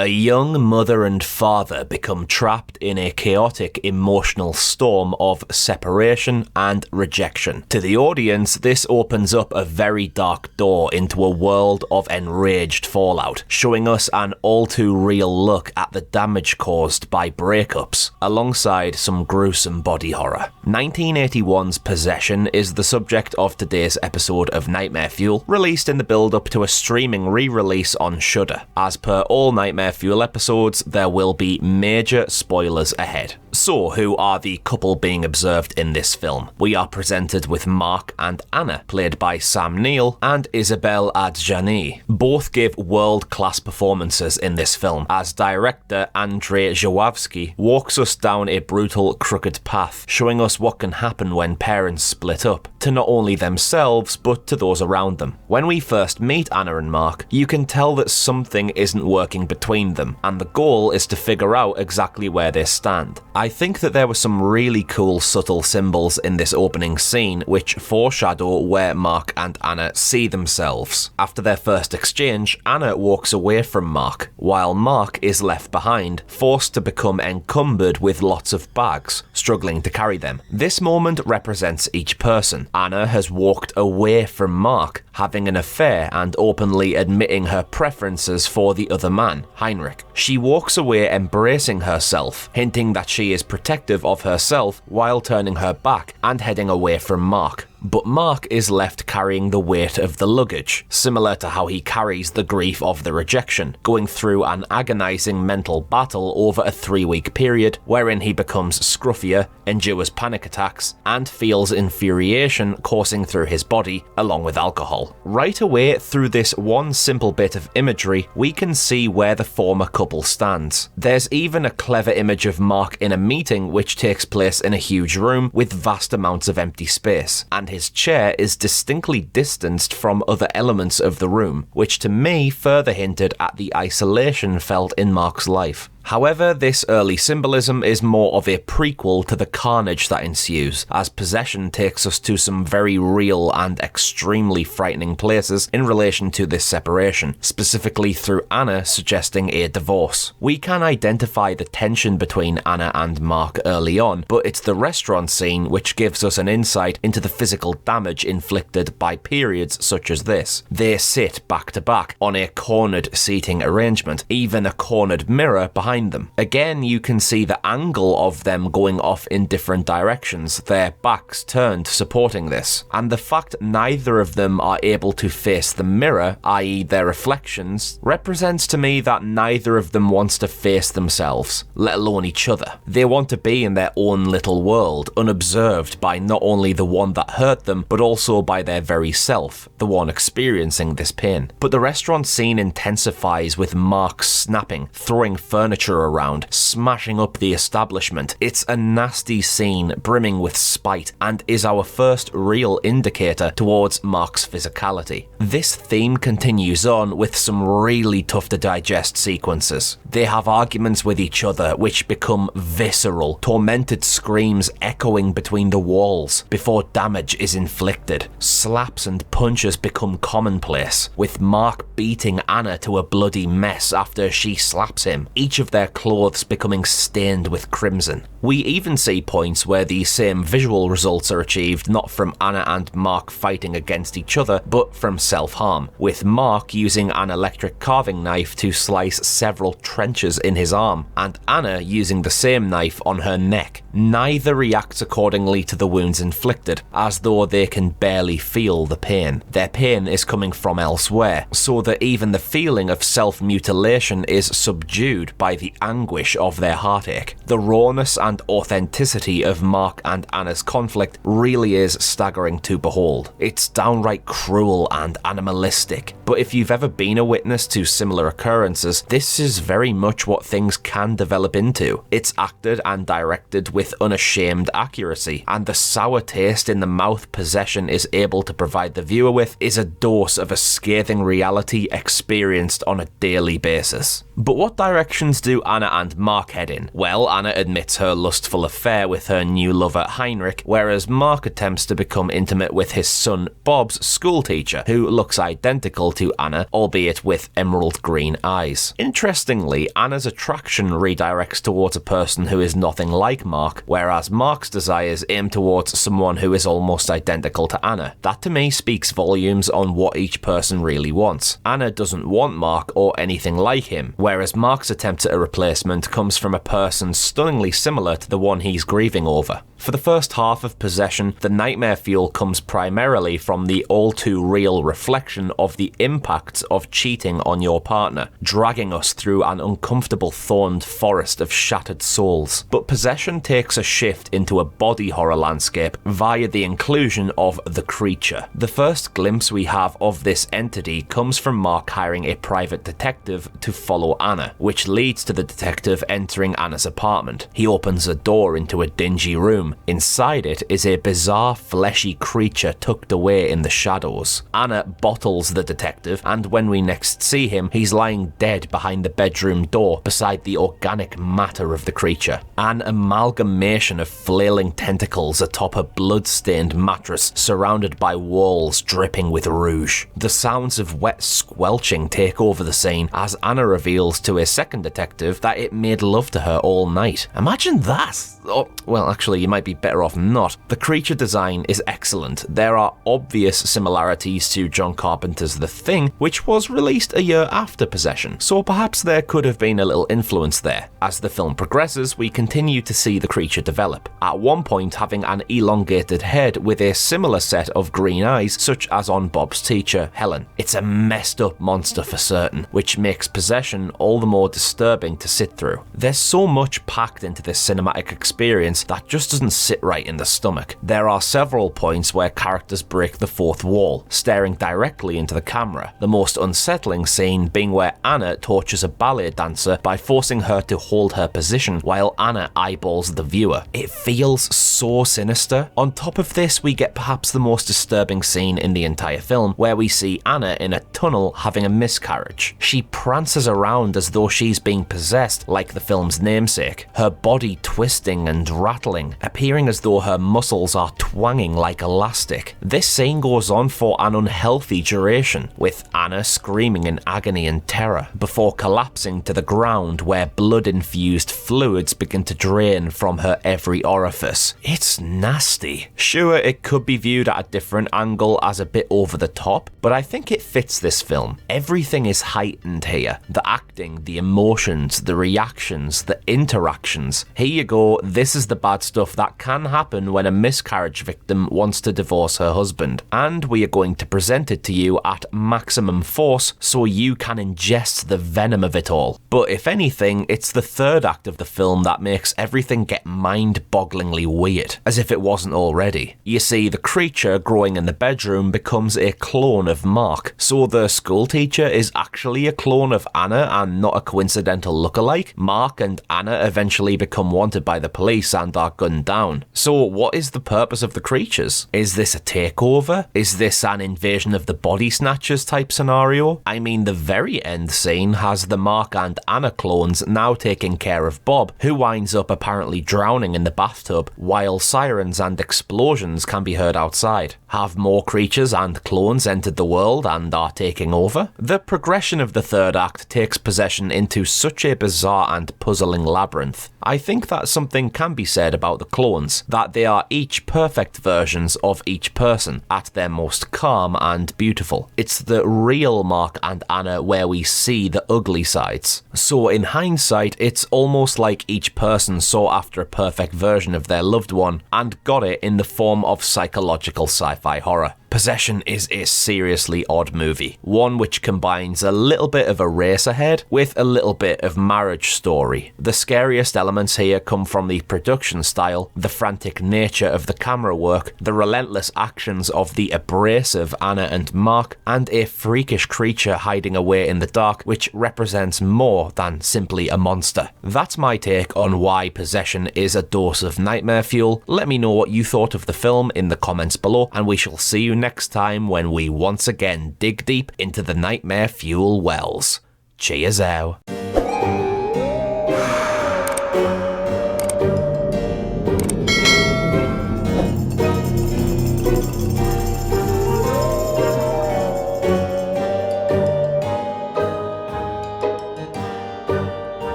A young mother and father become trapped in a chaotic emotional storm of separation and rejection. To the audience, this opens up a very dark door into a world of enraged fallout, showing us an all too real look at the damage caused by breakups, alongside some gruesome body horror. 1981's Possession is the subject of today's episode of Nightmare Fuel, released in the build-up to a streaming re-release on Shudder. As per all Nightmare Fuel episodes, there will be major spoilers ahead. So, who are the couple being observed in this film? We are presented with Mark and Anna, played by Sam Neill and Isabelle Adjani. Both give world-class performances in this film, as director Andrzej Zulawksi walks us down a brutal, crooked path, showing us what can happen when parents split up, to not only themselves, but to those around them. When we first meet Anna and Mark, you can tell that something isn't working between them, and the goal is to figure out exactly where they stand. I think that there were some really cool subtle symbols in this opening scene which foreshadow where Mark and Anna see themselves. After their first exchange, Anna walks away from Mark, while Mark is left behind, forced to become encumbered with lots of bags, struggling to carry them. This moment represents each person. Anna has walked away from Mark, having an affair and openly admitting her preferences for the other man, Heinrich. She walks away embracing herself, hinting that she is protective of herself while turning her back and heading away from Mark. But Mark is left carrying the weight of the luggage, similar to how he carries the grief of the rejection, going through an agonising mental battle over a 3-week period wherein he becomes scruffier, endures panic attacks, and feels infuriation coursing through his body, along with alcohol. Right away, through this one simple bit of imagery, we can see where the former couple stands. There's even a clever image of Mark in a meeting which takes place in a huge room with vast amounts of empty space, and his chair is distinctly distanced from other elements of the room, which to me further hinted at the isolation felt in Mark's life. However, this early symbolism is more of a prequel to the carnage that ensues, as Possession takes us to some very real and extremely frightening places in relation to this separation, specifically through Anna suggesting a divorce. We can identify the tension between Anna and Mark early on, but it's the restaurant scene which gives us an insight into the physical damage inflicted by periods such as this. They sit back to back on a cornered seating arrangement, even a cornered mirror behind them. Again, you can see the angle of them going off in different directions, their backs turned supporting this, and the fact neither of them are able to face the mirror, i.e. their reflections, represents to me that neither of them wants to face themselves, let alone each other. They want to be in their own little world, unobserved by not only the one that hurt them, but also by their very self, the one experiencing this pain. But the restaurant scene intensifies with Mark snapping, throwing furniture around, smashing up the establishment. It's a nasty scene brimming with spite and is our first real indicator towards Mark's physicality. This theme continues on with some really tough to digest sequences. They have arguments with each other which become visceral, tormented screams echoing between the walls before damage is inflicted. Slaps and punches become commonplace, with Mark beating Anna to a bloody mess after she slaps him, each of their clothes becoming stained with crimson. We even see points where the same visual results are achieved not from Anna and Mark fighting against each other, but from self-harm, with Mark using an electric carving knife to slice several trenches in his arm, and Anna using the same knife on her neck. Neither reacts accordingly to the wounds inflicted, as though they can barely feel the pain. Their pain is coming from elsewhere, so that even the feeling of self-mutilation is subdued by the anguish of their heartache. The rawness and authenticity of Mark and Anna's conflict really is staggering to behold. It's downright cruel and animalistic, but if you've ever been a witness to similar occurrences, this is very much what things can develop into. It's acted and directed with unashamed accuracy, and the sour taste in the mouth possession is able to provide the viewer with is a dose of a scathing reality experienced on a daily basis. But what directions do Anna and Mark head in? Well, Anna admits her lustful affair with her new lover Heinrich, whereas Mark attempts to become intimate with his son Bob's schoolteacher, who looks identical to Anna, albeit with emerald green eyes. Interestingly, Anna's attraction redirects towards a person who is nothing like Mark, whereas Mark's desires aim towards someone who is almost identical to Anna. That to me speaks volumes on what each person really wants. Anna doesn't want Mark or anything like him, whereas Mark's attempt at a replacement comes from a person stunningly similar to the one he's grieving over. For the first half of Possession, the nightmare fuel comes primarily from the all-too-real reflection of the impacts of cheating on your partner, dragging us through an uncomfortable thorned forest of shattered souls. But Possession takes a shift into a body horror landscape via the inclusion of the creature. The first glimpse we have of this entity comes from Mark hiring a private detective to follow Anna, which leads to the detective entering Anna's apartment. He opens a door into a dingy room. Inside it is a bizarre fleshy creature tucked away in the shadows. Anna bottles the detective, and when we next see him, he's lying dead behind the bedroom door beside the organic matter of the creature. An amalgamation of flailing tentacles atop a blood-stained mattress surrounded by walls dripping with rouge. The sounds of wet squelching take over the scene as Anna reveals to a second detective that it made love to her all night. Imagine that! Oh, well, actually, you might be better off not. The creature design is excellent. There are obvious similarities to John Carpenter's The Thing, which was released a year after Possession, so perhaps there could have been a little influence there. As the film progresses, we continue to see the creature develop, at one point having an elongated head with a similar set of green eyes, such as on Bob's teacher, Helen. It's a messed up monster for certain, which makes Possession all the more disturbing to sit through. There's so much packed into this cinematic experience that just doesn't sit right in the stomach. There are several points where characters break the fourth wall, staring directly into the camera. The most unsettling scene being where Anna tortures a ballet dancer by forcing her to hold her position while Anna eyeballs the viewer. It feels so sinister. On top of this, we get perhaps the most disturbing scene in the entire film, where we see Anna in a tunnel having a miscarriage. She prances around as though she's being possessed, like the film's namesake, her body twisting and rattling, appearing as though her muscles are twanging like elastic. This scene goes on for an unhealthy duration, with Anna screaming in agony and terror, before collapsing to the ground where blood-infused fluids begin to drain from her every orifice. It's nasty. Sure, it could be viewed at a different angle as a bit over the top, but I think it fits this film. Everything is heightened here. The acting, the emotions, the reactions, the interactions. Here you go, this is the bad stuff that can happen when a miscarriage victim wants to divorce her husband, and we are going to present it to you at maximum force so you can ingest the venom of it all. But if anything, it's the third act of the film that makes everything get mind-bogglingly weird, as if it wasn't already. You see, the creature growing in the bedroom becomes a clone of Mark, so the schoolteacher is actually a clone of Anna and not a coincidental lookalike. Mark and Anna eventually become wanted by the police and are gunned down. So what is the purpose of the creatures? Is this a takeover? Is this an invasion of the body snatchers type scenario? I mean, the very end scene has the Mark and Anna clones now taking care of Bob, who winds up apparently drowning in the bathtub, while sirens and explosions can be heard outside. Have more creatures and clones entered the world and are taking over? The progression of the third act takes Possession into such a bizarre and puzzling labyrinth. I think that something can be said about the clones, that they are each perfect versions of each person, at their most calm and beautiful. It's the real Mark and Anna where we see the ugly sides. So in hindsight, it's almost like each person sought after a perfect version of their loved one and got it in the form of psychological sci-fi horror. Possession is a seriously odd movie, one which combines a little bit of Eraserhead with a little bit of Marriage Story. The scariest elements here come from the production style, the frantic nature of the camera work, the relentless actions of the abrasive Anna and Mark, and a freakish creature hiding away in the dark which represents more than simply a monster. That's my take on why Possession is a dose of nightmare fuel. Let me know what you thought of the film in the comments below, and we shall see you next time when we once again dig deep into the nightmare fuel wells. Cheers out.